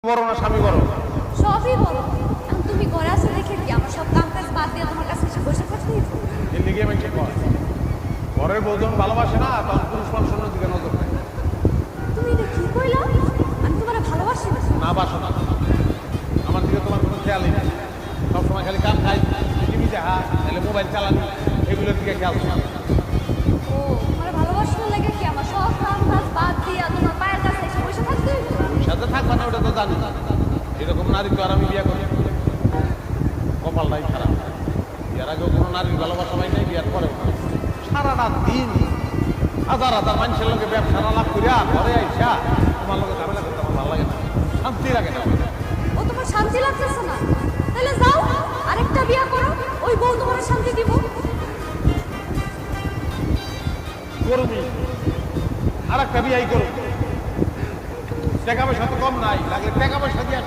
বড় না স্বামী বড়? সবই বলো। এখন তুমি ঘরে আসো দেখে কি আমার সব কাম কাজ বাদ দিয়ে তোমার কাছে এসে বসে থাকতে হইছে? এর লিগে আমি ঠিক কর ঘরের বউ যখন ভালোবাসে না তখন পুরুষ মানুষের দিকে নজর দেয়। তুমি এটা কি কইলা? আমি তোমার ভালোবাসি না। না বাসো না, আমার দিকে তোমার কোনো খেয়ালই নেই। সবসময় খালি কাম খাই, টিভি দেখা, তাহলে মোবাইল চালানো, এগুলোর দিকে খেয়াল না। ও তোমার ভালোবাসার লাগে কি আমার সব কাম কাজ বাদ দিয়ে তোমার পায়ের কাছে এসে বসে থাকতে হইছে? সাথে থাকবা না ওটা তো জানি না। এরকম নারী তো আর আমি বিয়ে করি কপালটাই খারাপ। বিয়ার আগেও কোনো নারীর ভালোবাসা পাই নাই, বিয়ার পরেও না। সারাটা দিন হাজার হাজার মানুষের লোকে ব্যবসা লাভ করিয়া ঘরে আইসা তোমার লোকে ঝামেলা করতে আমার ভালো লাগে না, শান্তি লাগে না। ও তোমার শান্তি লাগতেছে না? তাহলে যাও আরেকটা বিয়ে করো, ওই বউ তোমার শান্তি দিব। করবি আর একটা বিয়াই করবি, টাকা পয়সা তো কম নাই, লাগলে টাকা পয়সা দিয়ে